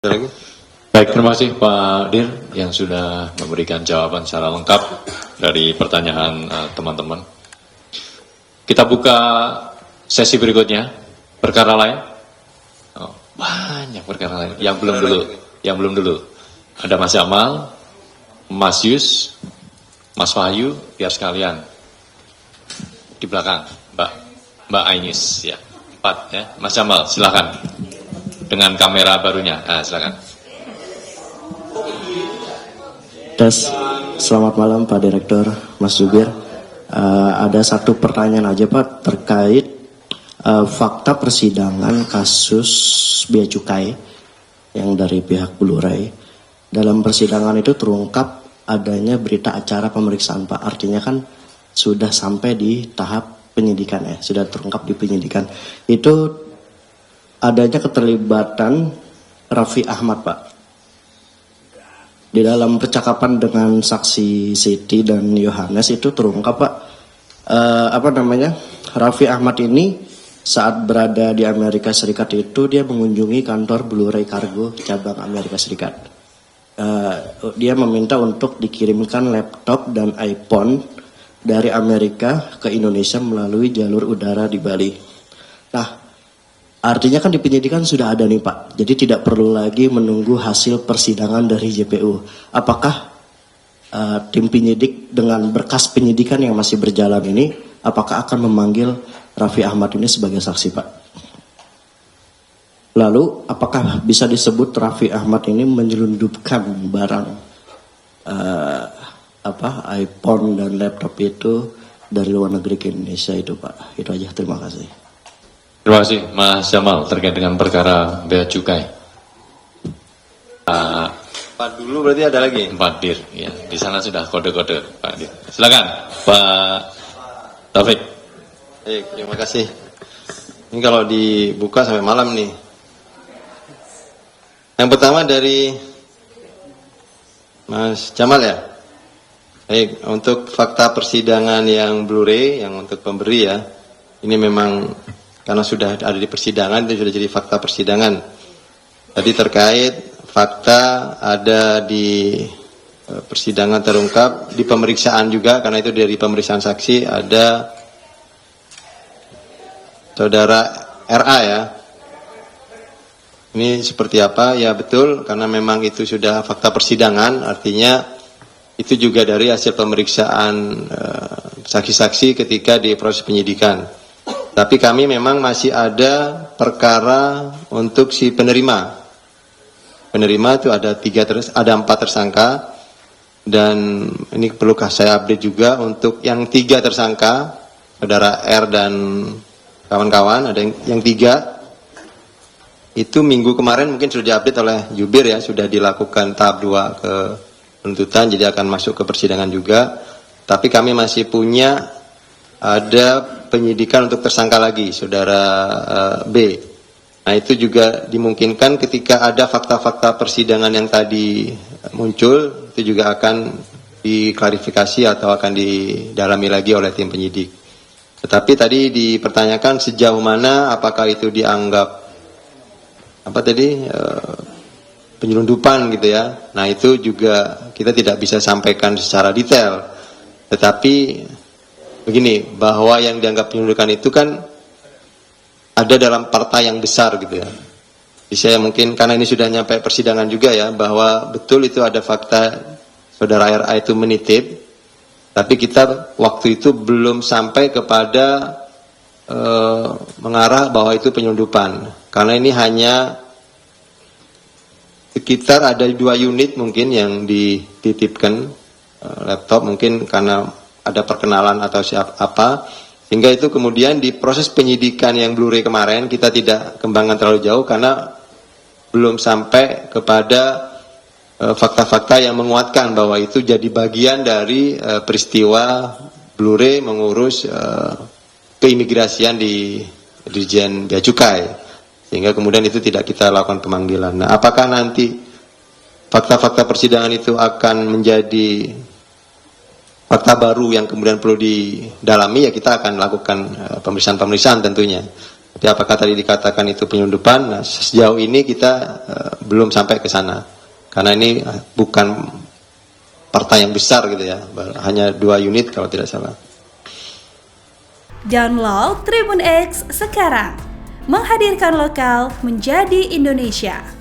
Lagi? Baik, terima kasih Pak Dir yang sudah memberikan jawaban secara lengkap dari pertanyaan teman-teman. Kita buka sesi berikutnya, perkara lain. Oh, banyak perkara lain. Yang belum dulu. Ada Mas Jamal, Mas Yus, Mas Wahyu, biar sekalian. Di belakang, Mbak Ainis, ya. 4 ya. Mas Jamal, silakan. Dengan kamera barunya, silakan. Tes, selamat malam Pak Direktur, Mas Zubir. Ada satu pertanyaan aja Pak terkait fakta persidangan kasus Bea Cukai yang dari pihak Blu-ray. Dalam persidangan itu terungkap adanya berita acara pemeriksaan Pak. Artinya kan sudah sampai di tahap penyidikan ya, sudah terungkap di penyidikan. Itu adanya keterlibatan Raffi Ahmad Pak. Di dalam percakapan dengan saksi Siti dan Yohanes itu terungkap Pak, Raffi Ahmad ini saat berada di Amerika Serikat itu dia mengunjungi kantor Blu-ray Cargo cabang Amerika Serikat. Dia meminta untuk dikirimkan laptop dan iPhone dari Amerika ke Indonesia melalui jalur udara di Bali. Nah, artinya kan di penyidikan sudah ada nih Pak, jadi tidak perlu lagi menunggu hasil persidangan dari JPU. Apakah tim penyidik dengan berkas penyidikan yang masih berjalan ini, apakah akan memanggil Raffi Ahmad ini sebagai saksi Pak? Lalu, apakah bisa disebut Raffi Ahmad ini menyelundupkan barang iPhone dan laptop itu dari luar negeri ke Indonesia itu Pak? Itu aja, terima kasih. Terima kasih Mas Jamal terkait dengan perkara Bea Cukai. Pak dulu berarti ada lagi? Pak Dir, ya di sana sudah kode-kode Pak Dir. Silakan Pak Taufik. Terima kasih. Ini kalau dibuka sampai malam nih. Yang pertama dari Mas Jamal ya. Baik, untuk fakta persidangan yang Blu-ray, yang untuk pemberi ya, ini memang karena sudah ada di persidangan, itu sudah jadi fakta persidangan. Tadi terkait fakta ada di persidangan terungkap, di pemeriksaan juga, karena itu dari pemeriksaan saksi ada saudara RA ya. Ini seperti apa? Ya betul, karena memang itu sudah fakta persidangan, artinya itu juga dari hasil pemeriksaan saksi-saksi ketika di proses penyidikan. Tapi kami memang masih ada perkara untuk si penerima. Penerima itu ada 4 tersangka, dan ini perlukah saya update juga untuk yang 3 tersangka, saudara R dan kawan-kawan, ada yang 3 itu minggu kemarin mungkin sudah diupdate oleh Jubir ya, sudah dilakukan tahap 2 ke penuntutan, jadi akan masuk ke persidangan juga. Tapi kami masih punya ada penyidikan untuk tersangka lagi, saudara B. Nah itu juga dimungkinkan ketika ada fakta-fakta persidangan yang tadi muncul, itu juga akan diklarifikasi atau akan didalami lagi oleh tim penyidik. Tetapi tadi dipertanyakan sejauh mana apakah itu dianggap penyelundupan gitu ya. Nah itu juga kita tidak bisa sampaikan secara detail. Tetapi begini, bahwa yang dianggap penyelundupan itu kan ada dalam partai yang besar gitu ya. Jadi saya mungkin karena ini sudah nyampe persidangan juga ya, bahwa betul itu ada fakta saudara RA itu menitip, tapi kita waktu itu belum sampai kepada mengarah bahwa itu penyelundupan. Karena ini hanya sekitar ada 2 unit mungkin yang dititipkan laptop, mungkin karena ada perkenalan atau apa, sehingga itu kemudian di proses penyidikan yang Blu-ray kemarin kita tidak kembangkan terlalu jauh karena belum sampai kepada fakta-fakta yang menguatkan bahwa itu jadi bagian dari peristiwa Blu-ray mengurus keimigrasian di Dirjen Bea Cukai, sehingga kemudian itu tidak kita lakukan pemanggilan. Nah, apakah nanti fakta-fakta persidangan itu akan menjadi fakta baru yang kemudian perlu didalami, ya kita akan lakukan pemeriksaan-pemeriksaan tentunya. Tapi apakah tadi dikatakan itu penyelundupan? Nah, sejauh ini kita belum sampai ke sana. Karena ini bukan partai yang besar gitu ya, hanya 2 unit kalau tidak salah. Download Tribun X sekarang, menghadirkan lokal menjadi Indonesia.